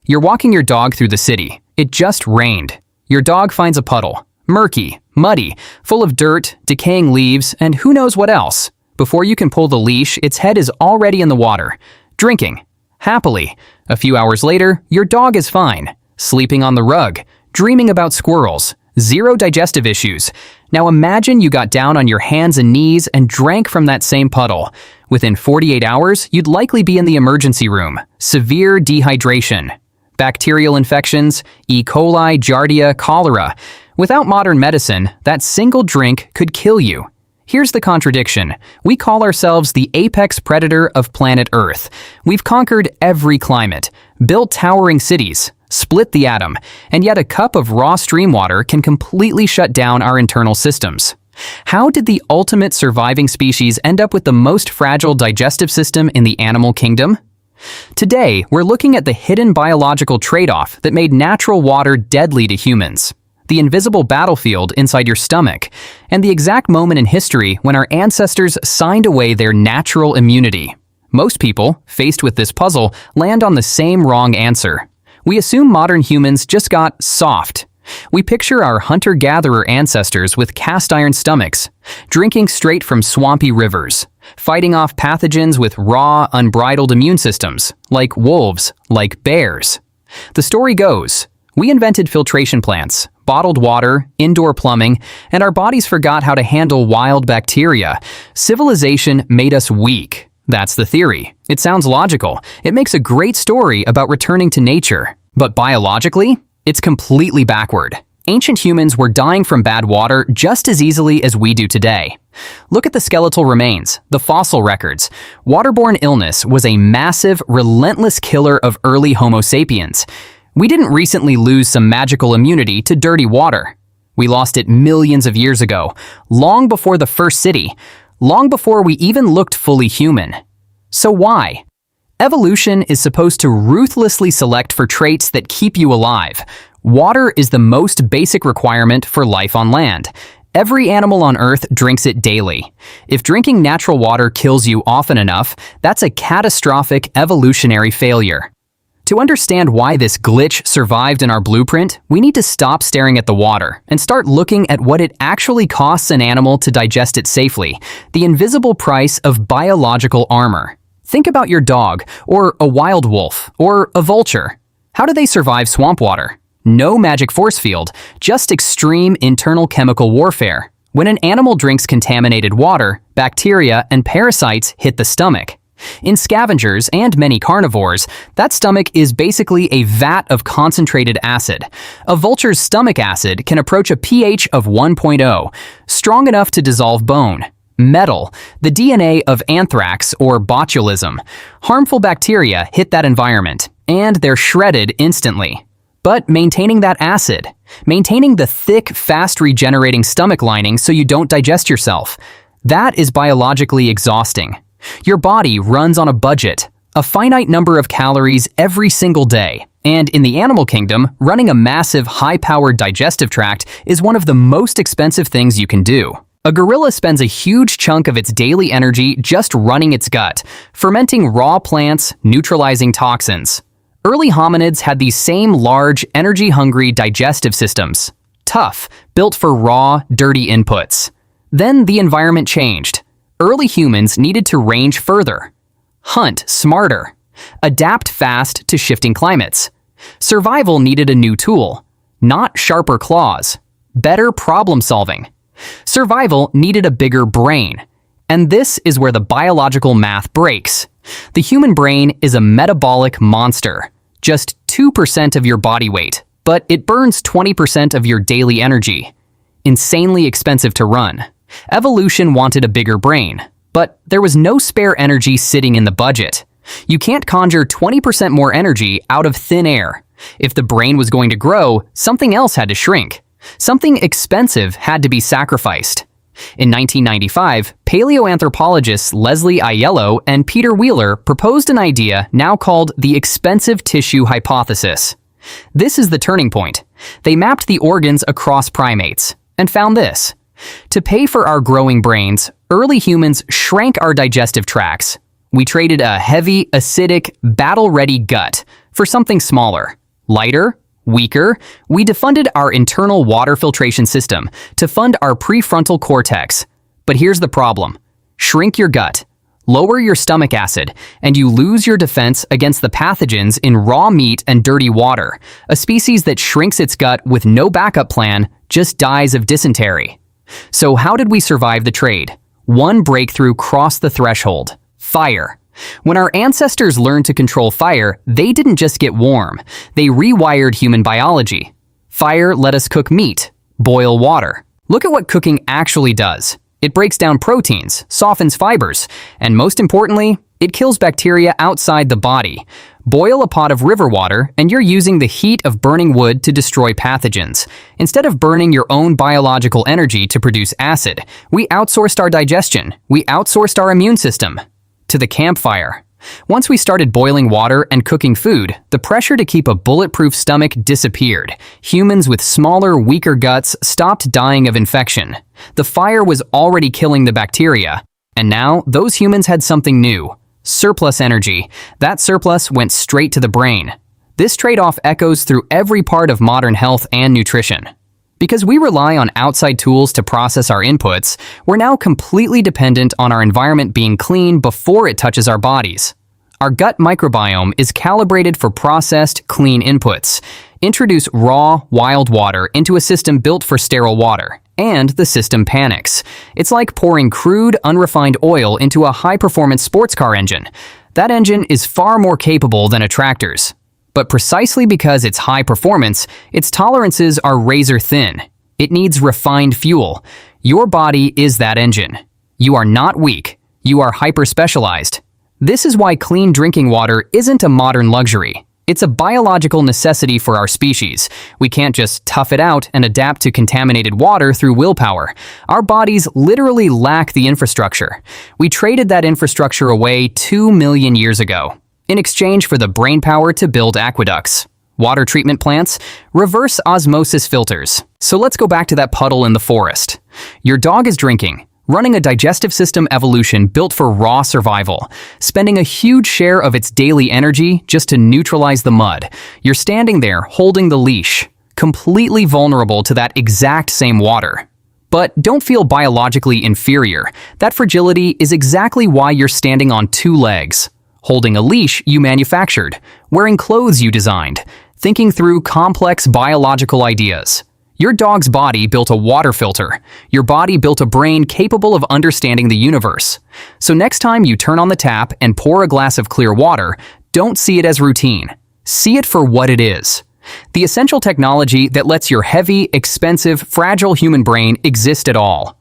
You're walking your dog through the city. It just rained. Your dog finds a puddle. Murky, muddy, full of dirt, decaying leaves, and who knows what else. Before you can pull the leash, its head is already in the water, drinking. Happily. A few hours later, your dog is fine, sleeping on the rug, dreaming about squirrels, zero digestive issues. Now imagine you got down on your hands and knees and drank from that same puddle. Within 48 hours, you'd likely be in the emergency room. Severe dehydration. Bacterial infections, E. coli, Giardia, cholera. Without modern medicine, that single drink could kill you. Here's the contradiction. We call ourselves the apex predator of planet Earth. We've conquered every climate, built towering cities, split the atom, and yet a cup of raw stream water can completely shut down our internal systems. How did the ultimate surviving species end up with the most fragile digestive system in the animal kingdom? Today, we're looking at the hidden biological trade-off that made natural water deadly to humans. The invisible battlefield inside your stomach, and the exact moment in history when our ancestors signed away their natural immunity. Most people, faced with this puzzle, land on the same wrong answer. We assume modern humans just got soft. We picture our hunter-gatherer ancestors with cast-iron stomachs, drinking straight from swampy rivers, fighting off pathogens with raw, unbridled immune systems, like wolves, like bears. The story goes, we invented filtration plants, bottled water, indoor plumbing, and our bodies forgot how to handle wild bacteria. Civilization made us weak. That's the theory. It sounds logical. It makes a great story about returning to nature. But biologically, it's completely backward. Ancient humans were dying from bad water just as easily as we do today. Look at the skeletal remains, the fossil records. Waterborne illness was a massive, relentless killer of early Homo sapiens. We didn't recently lose some magical immunity to dirty water. We lost it millions of years ago, long before the first city, long before we even looked fully human. So why? Evolution is supposed to ruthlessly select for traits that keep you alive. Water is the most basic requirement for life on land. Every animal on Earth drinks it daily. If drinking natural water kills you often enough, that's a catastrophic evolutionary failure. To understand why this glitch survived in our blueprint, we need to stop staring at the water and start looking at what it actually costs an animal to digest it safely, the invisible price of biological armor. Think about your dog, or a wild wolf, or a vulture. How do they survive swamp water? No magic force field, just extreme internal chemical warfare. When an animal drinks contaminated water, bacteria and parasites hit the stomach. In scavengers and many carnivores, that stomach is basically a vat of concentrated acid. A vulture's stomach acid can approach a pH of 1.0, strong enough to dissolve bone. Metal, the DNA of anthrax or botulism. Harmful bacteria hit that environment, and they're shredded instantly. But maintaining that acid, maintaining the thick, fast-regenerating stomach lining so you don't digest yourself, that is biologically exhausting. Your body runs on a budget, a finite number of calories every single day. And in the animal kingdom, running a massive, high-powered digestive tract is one of the most expensive things you can do. A gorilla spends a huge chunk of its daily energy just running its gut, fermenting raw plants, neutralizing toxins. Early hominids had these same large, energy-hungry digestive systems. Tough, built for raw, dirty inputs. Then the environment changed. Early humans needed to range further, hunt smarter, adapt fast to shifting climates. Survival needed a new tool, not sharper claws, better problem solving. Survival needed a bigger brain. And this is where the biological math breaks. The human brain is a metabolic monster, just 2% of your body weight, but it burns 20% of your daily energy. Insanely expensive to run. Evolution wanted a bigger brain, but there was no spare energy sitting in the budget. You can't conjure 20% more energy out of thin air. If the brain was going to grow, something else had to shrink. Something expensive had to be sacrificed. In 1995, paleoanthropologists Leslie Aiello and Peter Wheeler proposed an idea now called the expensive tissue hypothesis. This is the turning point. They mapped the organs across primates and found this. To pay for our growing brains, early humans shrank our digestive tracts. We traded a heavy, acidic, battle-ready gut for something smaller, lighter, weaker. We defunded our internal water filtration system to fund our prefrontal cortex. But here's the problem. Shrink your gut, lower your stomach acid, and you lose your defense against the pathogens in raw meat and dirty water. A species that shrinks its gut with no backup plan just dies of dysentery. So how did we survive the trade? One breakthrough crossed the threshold: fire. When our ancestors learned to control fire, they didn't just get warm. They rewired human biology. Fire let us cook meat, boil water. Look at what cooking actually does. It breaks down proteins, softens fibers, and most importantly, it kills bacteria outside the body. Boil a pot of river water, and you're using the heat of burning wood to destroy pathogens. Instead of burning your own biological energy to produce acid, we outsourced our digestion. We outsourced our immune system to the campfire. Once we started boiling water and cooking food, the pressure to keep a bulletproof stomach disappeared. Humans with smaller, weaker guts stopped dying of infection. The fire was already killing the bacteria, and now those humans had something new: surplus energy. That surplus went straight to the brain. This trade-off echoes through every part of modern health and nutrition. Because we rely on outside tools to process our inputs, we're now completely dependent on our environment being clean before it touches our bodies. Our gut microbiome is calibrated for processed, clean inputs. Introduce raw, wild water into a system built for sterile water, and the system panics. It's like pouring crude, unrefined oil into a high-performance sports car engine. That engine is far more capable than a tractor's. But precisely because it's high performance, its tolerances are razor thin. It needs refined fuel. Your body is that engine. You are not weak. You are hyper-specialized. This is why clean drinking water isn't a modern luxury. It's a biological necessity for our species. We can't just tough it out and adapt to contaminated water through willpower. Our bodies literally lack the infrastructure. We traded that infrastructure away 2 million years ago, in exchange for the brainpower to build aqueducts, water treatment plants, reverse osmosis filters. So let's go back to that puddle in the forest. Your dog is drinking, running a digestive system evolution built for raw survival, spending a huge share of its daily energy just to neutralize the mud. You're standing there holding the leash, completely vulnerable to that exact same water. But don't feel biologically inferior. That fragility is exactly why you're standing on 2 legs. Holding a leash you manufactured, wearing clothes you designed, thinking through complex biological ideas. Your dog's body built a water filter. Your body built a brain capable of understanding the universe. So next time you turn on the tap and pour a glass of clear water, don't see it as routine. See it for what it is: the essential technology that lets your heavy, expensive, fragile human brain exist at all.